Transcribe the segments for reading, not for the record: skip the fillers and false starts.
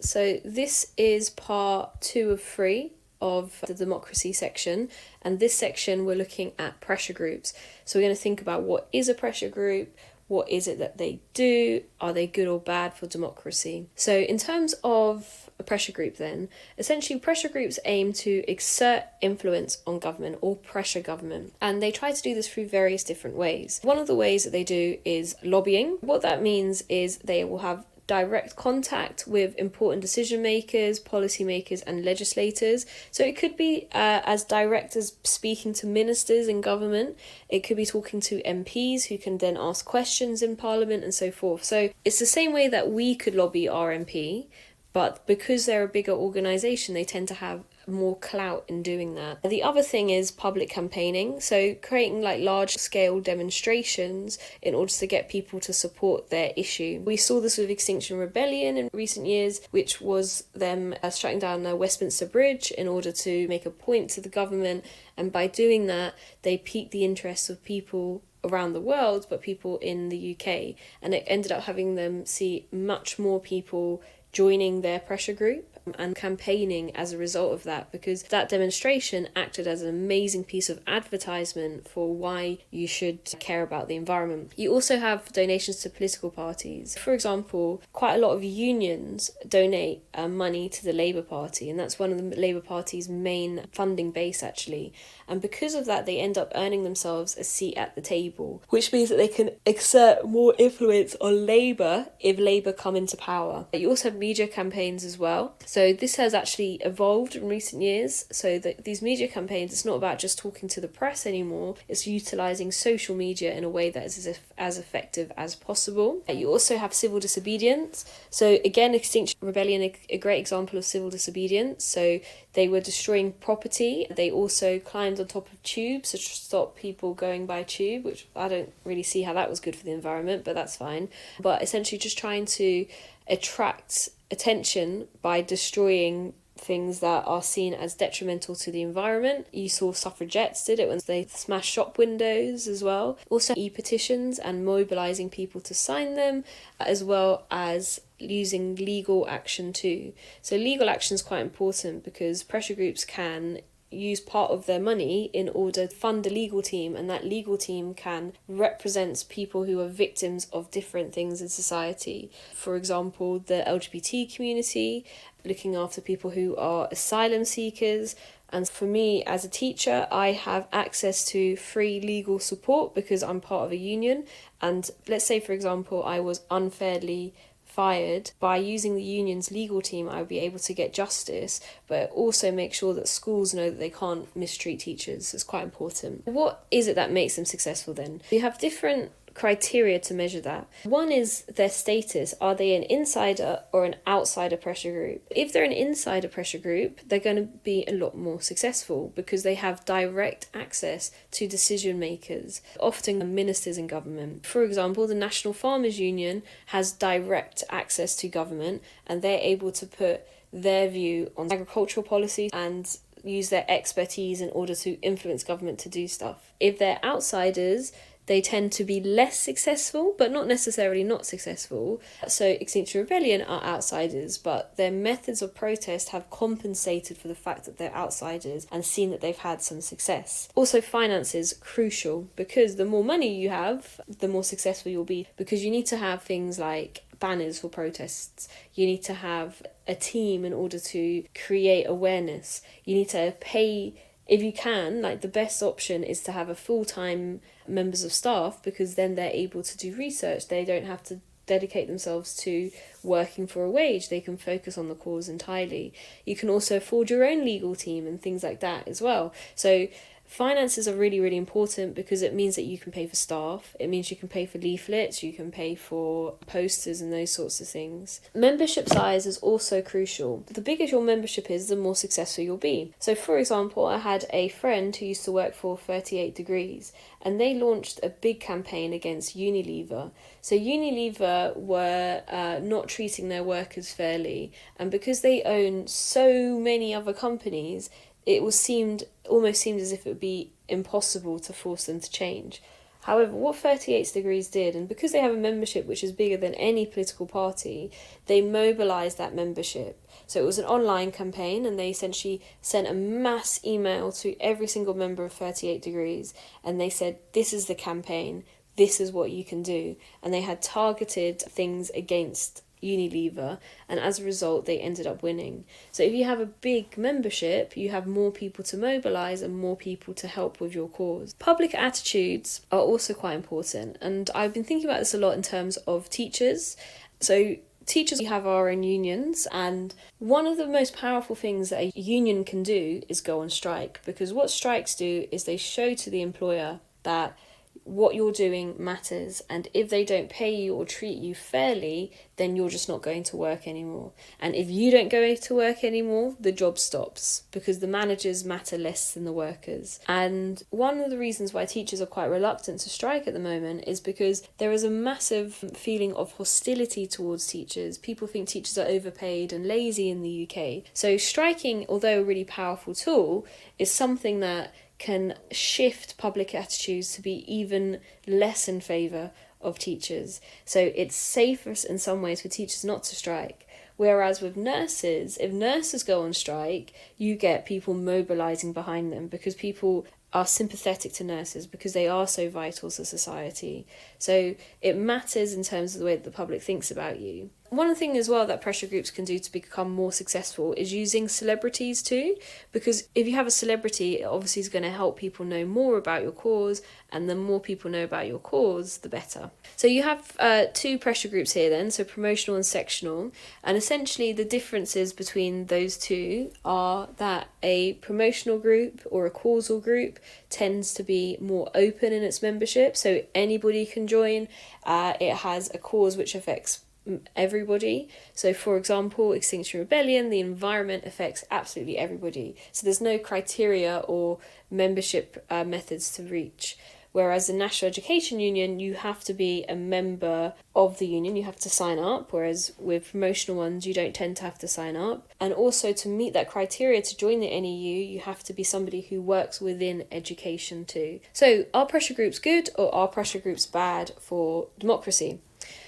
So this is part 2 of 3 of the democracy section, and this section we're looking at pressure groups. So we're going to think about what is a pressure group, what is it that they do, are they good or bad for democracy? So in terms of a pressure group then, essentially pressure groups aim to exert influence on government or pressure government, and they try to do this through various different ways. One of the ways that they do is lobbying. What that means is they will have direct contact with important decision makers, policy makers and legislators. So it could be as direct as speaking to ministers in government. It could be talking to MPs who can then ask questions in Parliament and so forth. So it's the same way that we could lobby our MP, but because they're a bigger organisation, they tend to have more clout in doing that. The other thing is public campaigning, so creating like large scale demonstrations in order to get people to support their issue. We saw this with Extinction Rebellion in recent years, which was them shutting down the Westminster Bridge in order to make a point to the government, and by doing that they piqued the interest of people around the world, but people in the UK, and it ended up having them see much more people joining their pressure group and campaigning as a result of that, because that demonstration acted as an amazing piece of advertisement for why you should care about the environment. You also have donations to political parties. For example, quite a lot of unions donate money to the Labour Party, and that's one of the Labour Party's main funding base actually, and because of that they end up earning themselves a seat at the table, which means that they can exert more influence on Labour if Labour come into power. You also have media campaigns as well. So this has actually evolved in recent years, so that these media campaigns, it's not about just talking to the press anymore, it's utilising social media in a way that is as effective as possible. You also have civil disobedience. So again, Extinction Rebellion, a great example of civil disobedience. So they were destroying property. They also climbed on top of tubes to stop people going by tube, which I don't really see how that was good for the environment, but that's fine. But essentially just trying to attract attention by destroying things that are seen as detrimental to the environment. You saw suffragettes did it when they smashed shop windows as well. Also e-petitions and mobilising people to sign them, as well as using legal action too. So legal action is quite important because pressure groups can use part of their money in order to fund a legal team, and that legal team can represent people who are victims of different things in society. For example, the LGBT community, looking after people who are asylum seekers. And for me as a teacher, I have access to free legal support because I'm part of a union, and let's say for example I was unfairly fired. By using the union's legal team, I would be able to get justice, but also make sure that schools know that they can't mistreat teachers. It's quite important. What is it that makes them successful then? You have different criteria to measure that. One is their status. Are they an insider or an outsider pressure group? If they're an insider pressure group, they're going to be a lot more successful because they have direct access to decision makers, often ministers in government. For example, the National Farmers Union has direct access to government, and they're able to put their view on agricultural policy and use their expertise in order to influence government to do stuff. If they're outsiders, they tend to be less successful, but not necessarily not successful. So Extinction Rebellion are outsiders, but their methods of protest have compensated for the fact that they're outsiders and seen that they've had some success. Also, finance is crucial because the more money you have, the more successful you'll be, because you need to have things like banners for protests. You need to have a team in order to create awareness. You need to pay. If you can, like the best option is to have a full-time members of staff, because then they're able to do research. They don't have to dedicate themselves to working for a wage. They can focus on the cause entirely. You can also afford your own legal team and things like that as well. So finances are really, really important because it means that you can pay for staff. It means you can pay for leaflets, you can pay for posters and those sorts of things. Membership size is also crucial. The bigger your membership is, the more successful you'll be. So for example, I had a friend who used to work for 38 Degrees, and they launched a big campaign against Unilever. So Unilever were not treating their workers fairly, and because they own so many other companies, it almost seemed as if it would be impossible to force them to change. However, what 38 Degrees did, and because they have a membership which is bigger than any political party, they mobilised that membership. So it was an online campaign, and they essentially sent a mass email to every single member of 38 Degrees, and they said, this is the campaign, this is what you can do. And they had targeted things against Unilever, and as a result they ended up winning. So if you have a big membership, you have more people to mobilise and more people to help with your cause. Public attitudes are also quite important, and I've been thinking about this a lot in terms of teachers. So teachers, we have our own unions, and one of the most powerful things that a union can do is go on strike, because what strikes do is they show to the employer that what you're doing matters, and if they don't pay you or treat you fairly, then you're just not going to work anymore. And if you don't go to work anymore, the job stops, because the managers matter less than the workers. And one of the reasons why teachers are quite reluctant to strike at the moment is because there is a massive feeling of hostility towards teachers. People think teachers are overpaid and lazy in the UK. So striking, although a really powerful tool, is something that can shift public attitudes to be even less in favour of teachers. So it's safer in some ways for teachers not to strike. Whereas with nurses, if nurses go on strike, you get people mobilising behind them, because people are sympathetic to nurses because they are so vital to society. So it matters in terms of the way that the public thinks about you. One thing as well that pressure groups can do to become more successful is using celebrities too, because if you have a celebrity, it obviously is going to help people know more about your cause, and the more people know about your cause, the better. So you have two pressure groups here then, so promotional and sectional, and essentially the differences between those two are that a promotional group or a causal group tends to be more open in its membership, so anybody can join. It has a cause which affects everybody. So for example, Extinction Rebellion, the environment affects absolutely everybody. So there's no criteria or membership methods to reach. Whereas the National Education Union, you have to be a member of the union, you have to sign up, whereas with promotional ones, you don't tend to have to sign up. And also to meet that criteria to join the NEU, you have to be somebody who works within education too. So are pressure groups good, or are pressure groups bad for democracy?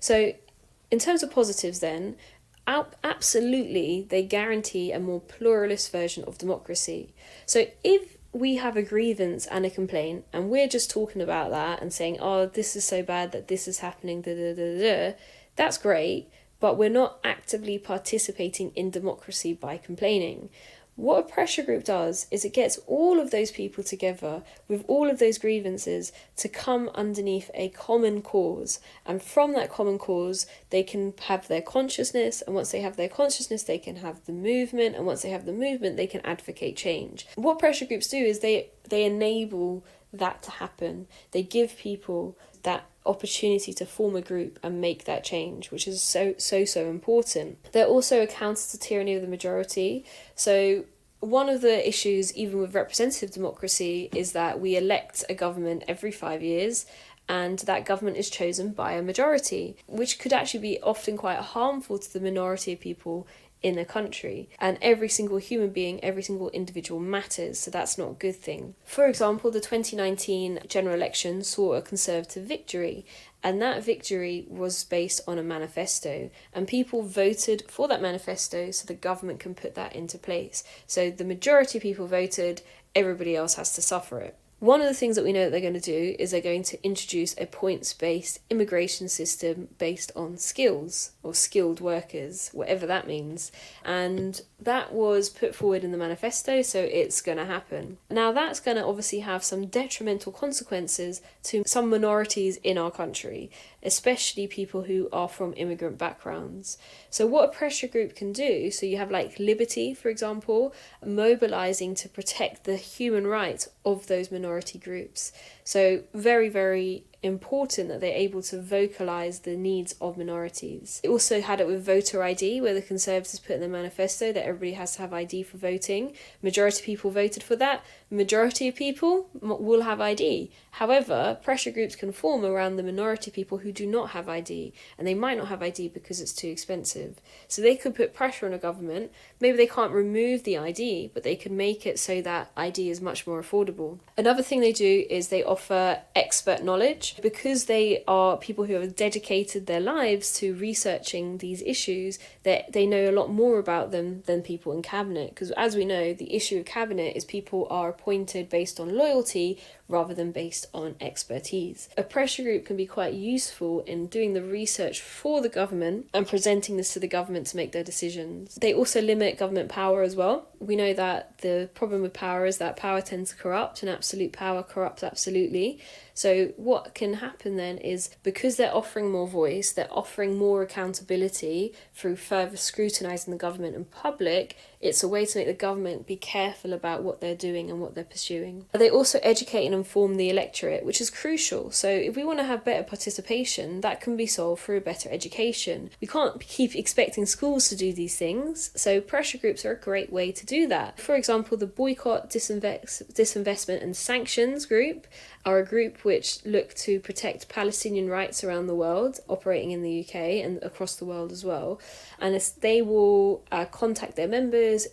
So in terms of positives then, absolutely they guarantee a more pluralist version of democracy. So if we have a grievance and a complaint, and we're just talking about that and saying, oh, this is so bad that this is happening, that's great, but we're not actively participating in democracy by complaining. What a pressure group does is it gets all of those people together with all of those grievances to come underneath a common cause. And from that common cause, they can have their consciousness. And once they have their consciousness, they can have the movement. And once they have the movement, they can advocate change. What pressure groups do is they enable that to happen. They give people that opportunity to form a group and make that change, which is so important. They're also a counter to tyranny of the majority. So one of the issues, even with representative democracy, is that we elect a government every 5 years, and that government is chosen by a majority, which could actually be often quite harmful to the minority of people in a country. And every single human being, every single individual matters, so that's not a good thing. For example, the 2019 general election saw a Conservative victory, and that victory was based on a manifesto, and people voted for that manifesto so the government can put that into place. So the majority of people voted, everybody else has to suffer it. One of the things that we know that they're going to do is they're going to introduce a points-based immigration system based on skills or skilled workers, whatever that means. And that was put forward in the manifesto, so it's going to happen. Now that's going to obviously have some detrimental consequences to some minorities in our country, especially people who are from immigrant backgrounds. So what a pressure group can do, so you have like Liberty, for example, mobilising to protect the human rights of those minority groups. So very, very important that they're able to vocalise the needs of minorities. They also had it with voter ID, where the Conservatives put in their manifesto that everybody has to have ID for voting. Majority of people voted for that. Majority of people will have ID. However, pressure groups can form around the minority people who do not have ID, and they might not have ID because it's too expensive. So they could put pressure on a government. Maybe they can't remove the ID, but they can make it so that ID is much more affordable. Another thing they do is they offer expert knowledge. Because they are people who have dedicated their lives to researching these issues, that they know a lot more about them than people in cabinet. Because as we know, the issue of cabinet is people are appointed based on loyalty rather than based on expertise. A pressure group can be quite useful in doing the research for the government and presenting this to the government to make their decisions. They also limit government power as well. We know that the problem with power is that power tends to corrupt, and absolute power corrupts absolutely. So what can happen then is, because they're offering more voice, they're offering more accountability through further scrutinising the government in public, it's a way to make the government be careful about what they're doing and what they're pursuing. They also educate and inform the electorate, which is crucial. So if we want to have better participation, that can be solved through better education. We can't keep expecting schools to do these things, so pressure groups are a great way to do that. For example, the Boycott, Disinvestment and Sanctions group are a group which look to protect Palestinian rights around the world, operating in the UK and across the world as well. And they will contact their members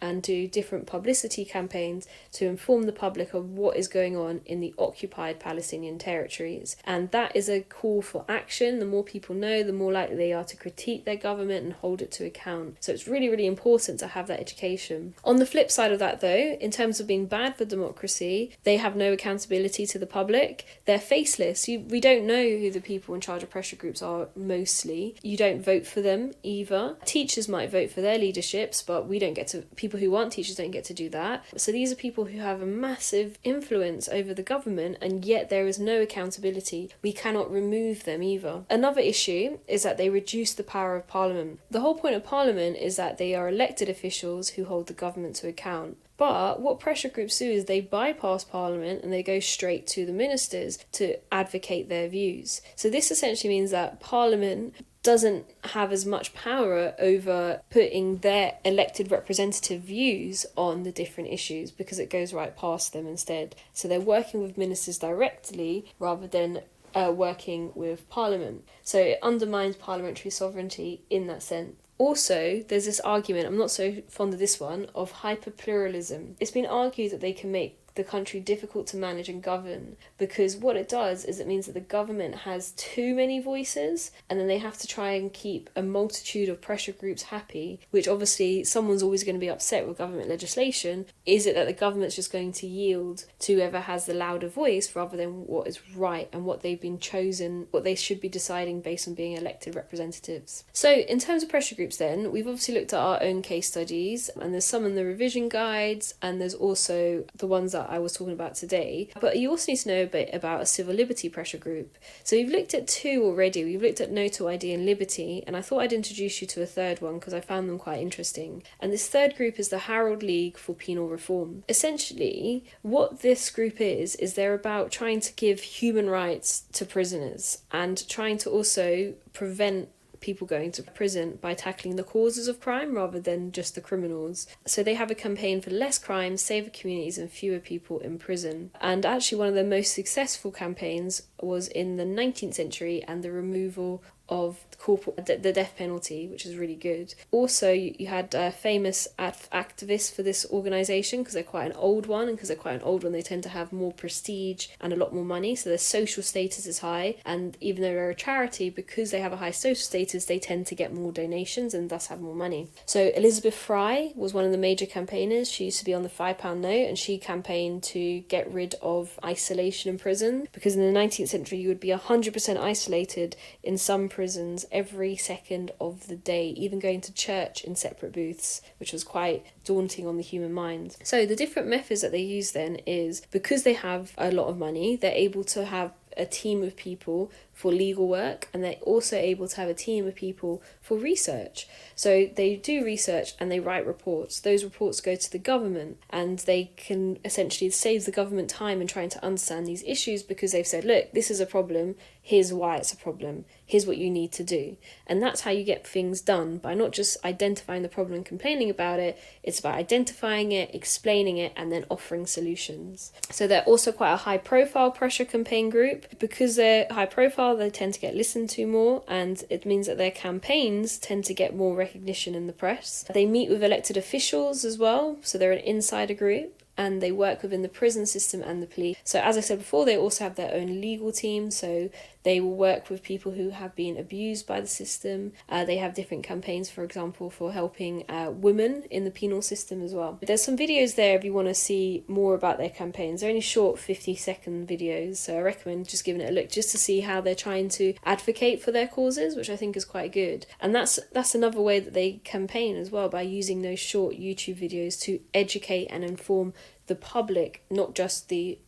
and do different publicity campaigns to inform the public of what is going on in the occupied Palestinian territories. And that is a call for action. The more people know, the more likely they are to critique their government and hold it to account. So it's really, really important to have that education. On the flip side of that though, in terms of being bad for democracy, they have no accountability to the public. They're faceless. We don't know who the people in charge of pressure groups are mostly. You don't vote for them either. Teachers might vote for their leaderships, but we don't get to... People who aren't teachers don't get to do that. So these are people who have a massive influence over the government, and yet there is no accountability. We cannot remove them either. Another issue is that they reduce the power of Parliament. The whole point of Parliament is that they are elected officials who hold the government to account. But what pressure groups do is they bypass Parliament and they go straight to the ministers to advocate their views. So this essentially means that Parliament doesn't have as much power over putting their elected representative views on the different issues, because it goes right past them instead. So they're working with ministers directly rather than working with Parliament. So it undermines parliamentary sovereignty in that sense. Also, there's this argument, I'm not so fond of this one, of hyperpluralism. It's been argued that they can make the country difficult to manage and govern, because what it does is it means that the government has too many voices, and then they have to try and keep a multitude of pressure groups happy, which obviously someone's always going to be upset with government legislation. Is it that the government's just going to yield to whoever has the louder voice rather than what is right and what they've been chosen, what they should be deciding based on being elected representatives? So in terms of pressure groups then, we've obviously looked at our own case studies, and there's some in the revision guides, and there's also the ones that I was talking about today. But you also need to know a bit about a civil liberty pressure group. So we've looked at two already. We've looked at No to ID and Liberty, and I thought I'd introduce you to a third one because I found them quite interesting. And this third group is the Harold League for Penal Reform. Essentially, what this group is they're about trying to give human rights to prisoners and trying to also prevent people going to prison by tackling the causes of crime rather than just the criminals. So they have a campaign for less crime, safer communities and fewer people in prison. And actually one of their most successful campaigns was in the 19th century and the removal of the death penalty, which is really good. Also, you had famous activists for this organisation, because they're quite an old one, and because they're quite an old one they tend to have more prestige and a lot more money, so their social status is high, and even though they're a charity, because they have a high social status they tend to get more donations and thus have more money. So Elizabeth Fry was one of the major campaigners. She used to be on the £5 note, and she campaigned to get rid of isolation in prison, because in the 19th century you would be 100% isolated in some prisons every second of the day, even going to church in separate booths, which was quite daunting on the human mind. So the different methods that they use then is, because they have a lot of money, they're able to have a team of people for legal work, and they're also able to have a team of people for research. So they do research and they write reports. Those reports go to the government, and they can essentially save the government time in trying to understand these issues, because they've said, look, this is a problem, here's why it's a problem, here's what you need to do. And that's how you get things done, by not just identifying the problem and complaining about it. It's about identifying it, explaining it, and then offering solutions. So they're also quite a high profile pressure campaign group. Because they're high profile, they tend to get listened to more, and it means that their campaigns tend to get more recognition in the press. They meet with elected officials as well, so they're an insider group, and they work within the prison system and the police. So as I said before, they also have their own legal team, so they will work with people who have been abused by the system. They have different campaigns, for example, for helping women in the penal system as well. There's some videos there if you want to see more about their campaigns. They're only short 50-second videos, so I recommend just giving it a look just to see how they're trying to advocate for their causes, which I think is quite good. And that's another way that they campaign as well, by using those short YouTube videos to educate and inform the public, not just the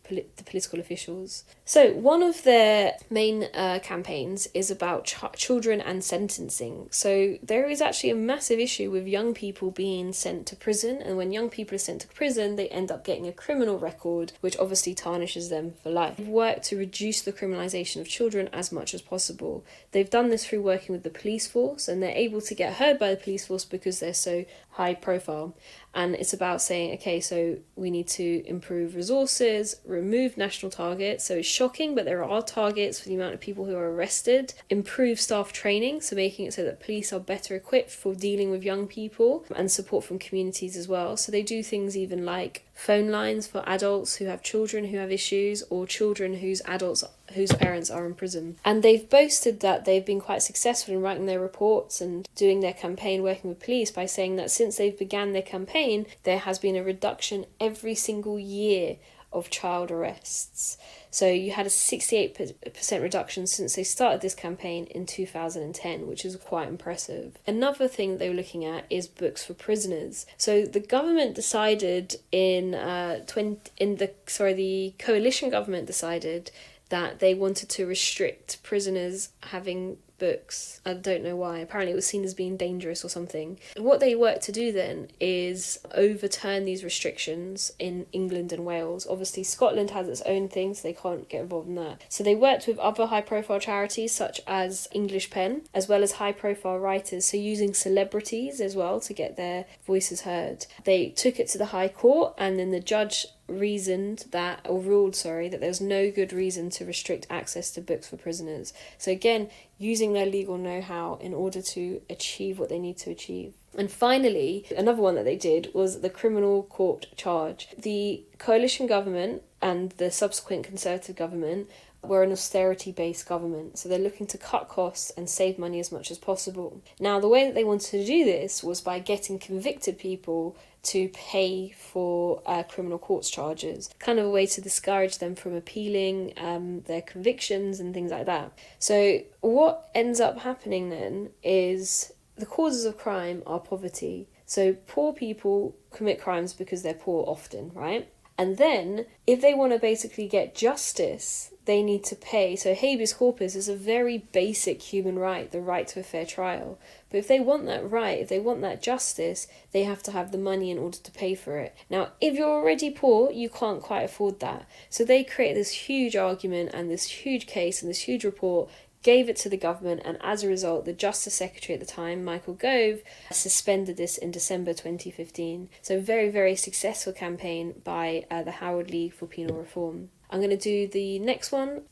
political officials. So one of their main campaigns is about children and sentencing. So there is actually a massive issue with young people being sent to prison, and when young people are sent to prison, they end up getting a criminal record, which obviously tarnishes them for life. They've worked to reduce the criminalisation of children as much as possible. They've done this through working with the police force, and they're able to get heard by the police force because they're so high profile. And it's about saying, okay, so we need to improve resources, remove national targets. So it's shocking, but there are targets for the amount of people who are arrested. Improve staff training, so making it so that police are better equipped for dealing with young people, and support from communities as well. So they do things even like phone lines for adults who have children who have issues, or children whose parents are in prison. And they've boasted that they've been quite successful in writing their reports and doing their campaign working with police, by saying that since they've began their campaign, there has been a reduction every single year of child arrests. So you had a 68% reduction since they started this campaign in 2010, which is quite impressive. Another thing they were looking at is books for prisoners. So the government decided the coalition government decided that they wanted to restrict prisoners having books. I don't know why. Apparently it was seen as being dangerous or something. What they worked to do then is overturn these restrictions in England and Wales. Obviously Scotland has its own thing, so they can't get involved in that. So they worked with other high profile charities such as English Pen, as well as high profile writers, so using celebrities as well to get their voices heard. They took it to the High Court, and then the judge ruled that there's no good reason to restrict access to books for prisoners. So again, using their legal know-how in order to achieve what they need to achieve. And finally, another one that they did was the criminal court charge. The coalition government and the subsequent Conservative government were an austerity-based government, so they're looking to cut costs and save money as much as possible. Now, the way that they wanted to do this was by getting convicted people to pay for criminal courts charges, kind of a way to discourage them from appealing their convictions and things like that. So what ends up happening then is the causes of crime are poverty. So poor people commit crimes because they're poor often, right? And then if they want to basically get justice, they need to pay. So habeas corpus is a very basic human right, the right to a fair trial. But if they want that right, if they want that justice, they have to have the money in order to pay for it. Now, if you're already poor, you can't quite afford that. So they create this huge argument and this huge case and this huge report, gave it to the government, and as a result, the Justice Secretary at the time, Michael Gove, suspended this in December 2015. So very, very successful campaign by the Howard League for Penal Reform. I'm going to do the next one.